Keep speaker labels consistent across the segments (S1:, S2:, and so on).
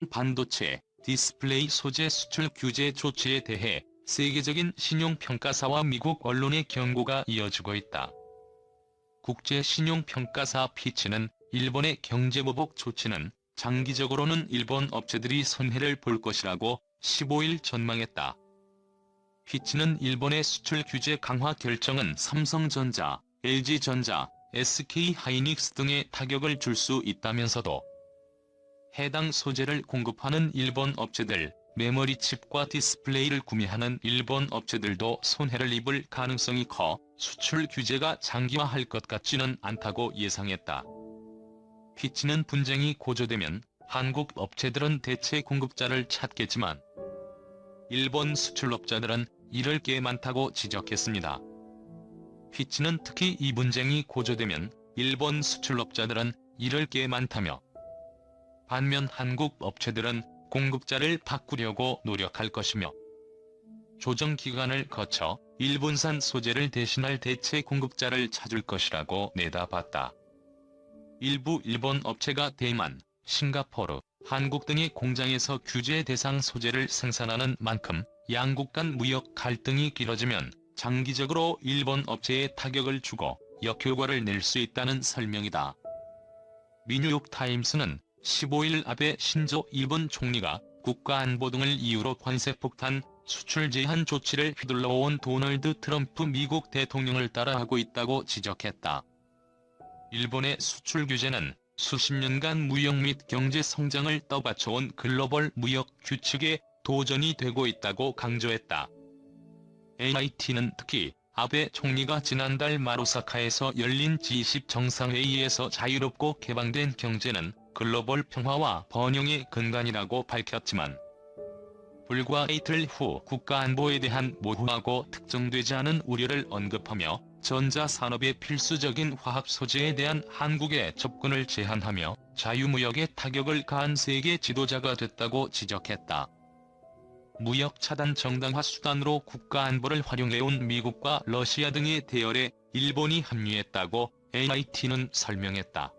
S1: 반도체, 디스플레이 소재 수출 규제 조치에 대해 세계적인 신용평가사와 미국 언론의 경고가 이어지고 있다. 국제신용평가사 피치는 일본의 경제보복 조치는 장기적으로는 일본 업체들이 손해를 볼 것이라고 15일 전망했다. 피치는 일본의 수출 규제 강화 결정은 삼성전자, LG전자, SK하이닉스 등에 타격을 줄 수 있다면서도 해당 소재를 공급하는 일본 업체들, 메모리 칩과 디스플레이를 구매하는 일본 업체들도 손해를 입을 가능성이 커 수출 규제가 장기화할 것 같지는 않다고 예상했다. 피치는 분쟁이 고조되면 한국 업체들은 대체 공급자를 찾겠지만 일본 수출업자들은 잃을 게 많다고 지적했습니다. 피치는 특히 이 분쟁이 고조되면 일본 수출업자들은 잃을 게 많다며 반면 한국 업체들은 공급자를 바꾸려고 노력할 것이며 조정 기간을 거쳐 일본산 소재를 대신할 대체 공급자를 찾을 것이라고 내다봤다. 일부 일본 업체가 대만, 싱가포르, 한국 등의 공장에서 규제 대상 소재를 생산하는 만큼 양국 간 무역 갈등이 길어지면 장기적으로 일본 업체에 타격을 주고 역효과를 낼 수 있다는 설명이다. 미뉴욕타임스는 15일 아베 신조 일본 총리가 국가안보 등을 이유로 관세폭탄, 수출 제한 조치를 휘둘러온 도널드 트럼프 미국 대통령을 따라하고 있다고 지적했다. 일본의 수출 규제는 수십 년간 무역 및 경제 성장을 떠받쳐온 글로벌 무역 규칙에 도전이 되고 있다고 강조했다. AIT는 특히 아베 총리가 지난달 말 오사카에서 열린 G20 정상회의에서 자유롭고 개방된 경제는 글로벌 평화와 번영의 근간이라고 밝혔지만 불과 이틀 후 국가안보에 대한 모호하고 특정되지 않은 우려를 언급하며 전자산업의 필수적인 화학 소재에 대한 한국의 접근을 제한하며 자유무역에 타격을 가한 세계 지도자가 됐다고 지적했다. 무역 차단 정당화 수단으로 국가안보를 활용해온 미국과 러시아 등의 대열에 일본이 합류했다고 AIT는 설명했다.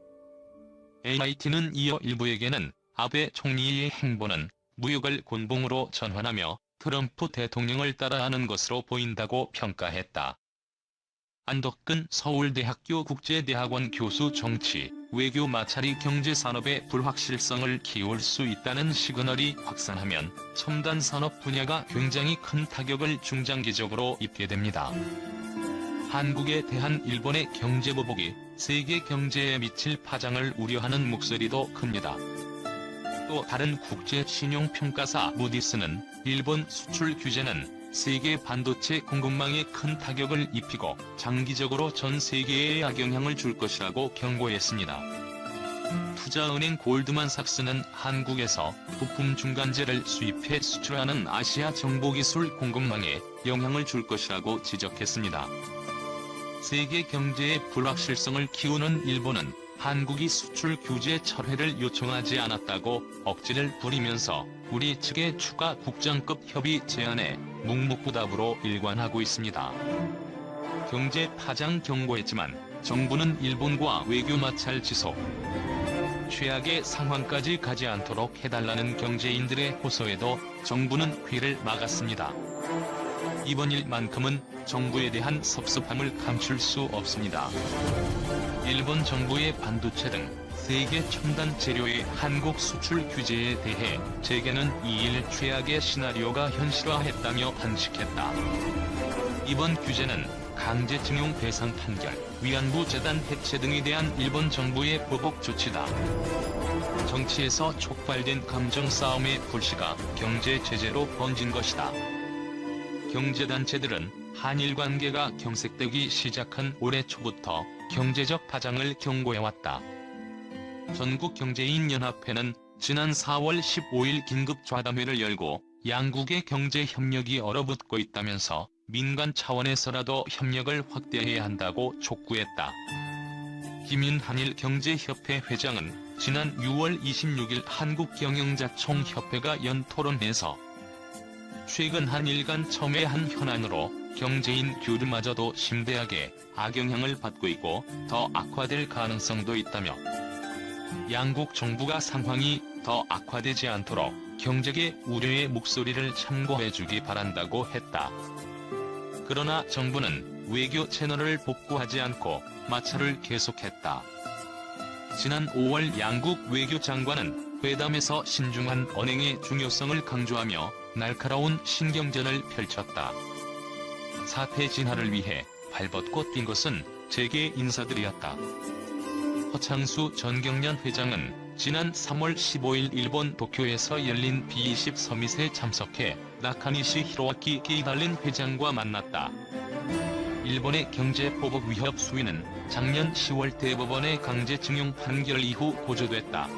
S1: AIT는 이어 일부에게는 아베 총리의 행보는 무역을 곤봉으로 전환하며 트럼프 대통령을 따라하는 것으로 보인다고 평가했다. 안덕근 서울대학교 국제대학원 교수 정치, 외교 마찰이 경제산업의 불확실성을 키울 수 있다는 시그널이 확산하면 첨단 산업 분야가 굉장히 큰 타격을 중장기적으로 입게 됩니다. 한국에 대한 일본의 경제보복이 세계 경제에 미칠 파장을 우려하는 목소리도 큽니다. 또 다른 국제신용평가사 무디스는 일본 수출 규제는 세계 반도체 공급망에 큰 타격을 입히고 장기적으로 전 세계에 악영향을 줄 것이라고 경고했습니다. 투자은행 골드만삭스는 한국에서 부품 중간재를 수입해 수출하는 아시아 정보기술 공급망에 영향을 줄 것이라고 지적했습니다. 세계 경제의 불확실성을 키우는 일본은 한국이 수출 규제 철회를 요청하지 않았다고 억지를 부리면서 우리 측의 추가 국장급 협의 제안에 묵묵부답으로 일관하고 있습니다. 경제 파장 경고했지만 정부는 일본과 외교 마찰 지속, 최악의 상황까지 가지 않도록 해달라는 경제인들의 호소에도 정부는 귀를 막았습니다. 이번 일만큼은 정부에 대한 섭섭함을 감출 수 없습니다. 일본 정부의 반도체 등 세계 첨단 재료의 한국 수출 규제에 대해 재계는 이 일 최악의 시나리오가 현실화했다며 단식했다. 이번 규제는 강제징용 배상 판결, 위안부 재단 해체 등에 대한 일본 정부의 보복 조치다. 정치에서 촉발된 감정 싸움의 불씨가 경제 제재로 번진 것이다. 경제단체들은 한일 관계가 경색되기 시작한 올해 초부터 경제적 파장을 경고해왔다. 전국경제인연합회는 지난 4월 15일 긴급좌담회를 열고 양국의 경제 협력이 얼어붙고 있다면서 민간 차원에서라도 협력을 확대해야 한다고 촉구했다. 김윤한일 경제협회 회장은 지난 6월 26일 한국경영자총협회가 연 토론회에서 최근 한일 간 첨예한 현안으로 경제인 교류마저도 심대하게 악영향을 받고 있고 더 악화될 가능성도 있다며 양국 정부가 상황이 더 악화되지 않도록 경제계 우려의 목소리를 참고해주기 바란다고 했다. 그러나 정부는 외교 채널을 복구하지 않고 마찰을 계속했다. 지난 5월 양국 외교장관은 회담에서 신중한 언행의 중요성을 강조하며 날카로운 신경전을 펼쳤다. 사태 진화를 위해 발벗고 뛴 것은 재계 인사들이었다. 허창수 전 경련 회장은 지난 3월 15일 일본 도쿄에서 열린 B20 서밋에 참석해 나카니시 히로아키 게이달린 회장과 만났다. 일본의 경제보복 위협 수위는 작년 10월 대법원의 강제징용 판결 이후 고조됐다.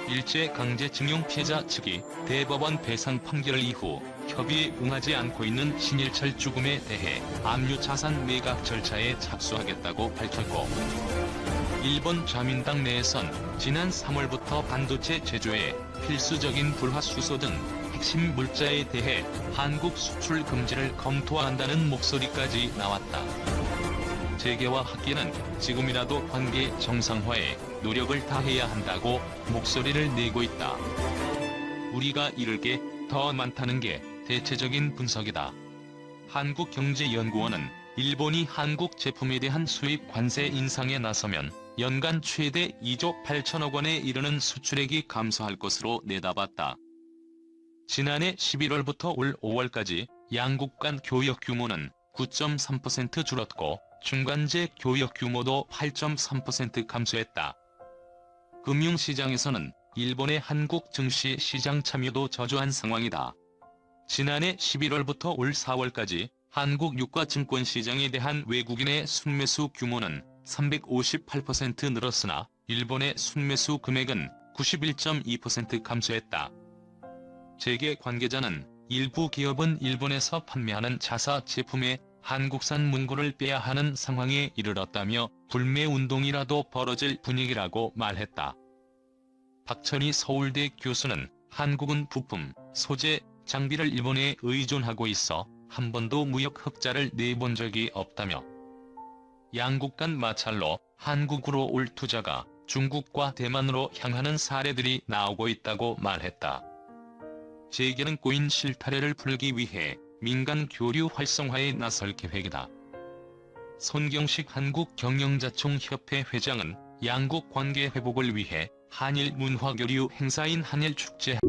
S1: 일제 강제징용 피해자 측이 대법원 배상 판결 이후 협의에 응하지 않고 있는 신일철 죽음에 대해 압류 자산 매각 절차에 착수하겠다고 밝혔고, 일본 자민당 내에선 지난 3월부터 반도체 제조에 필수적인 불화수소 등 핵심 물자에 대해 한국 수출 금지를 검토한다는 목소리까지 나왔다. 재계와 학계는 지금이라도 관계 정상화에 노력을 다해야 한다고 목소리를 내고 있다. 우리가 이룰 게 더 많다는 게 대체적인 분석이다. 한국경제연구원은 일본이 한국 제품에 대한 수입 관세 인상에 나서면 연간 최대 2조 8천억 원에 이르는 수출액이 감소할 것으로 내다봤다. 지난해 11월부터 올 5월까지 양국 간 교역 규모는 9.3% 줄었고 중간재 교역 규모도 8.3% 감소했다. 금융시장에서는 일본의 한국 증시 시장 참여도 저조한 상황이다. 지난해 11월부터 올 4월까지 한국 유가 증권 시장에 대한 외국인의 순매수 규모는 358% 늘었으나 일본의 순매수 금액은 91.2% 감소했다. 재계 관계자는 일부 기업은 일본에서 판매하는 자사 제품에 한국산 문구를 빼야 하는 상황에 이르렀다며 불매 운동이라도 벌어질 분위기라고 말했다. 박천희 서울대 교수는 한국은 부품, 소재, 장비를 일본에 의존하고 있어 한 번도 무역 흑자를 내본 적이 없다며, 양국 간 마찰로 한국으로 올 투자가 중국과 대만으로 향하는 사례들이 나오고 있다고 말했다. 재계는 꼬인 실타래를 풀기 위해 민간 교류 활성화에 나설 계획이다. 손경식 한국경영자총협회 회장은 양국 관계 회복을 위해 한일 문화교류 행사인 한일축제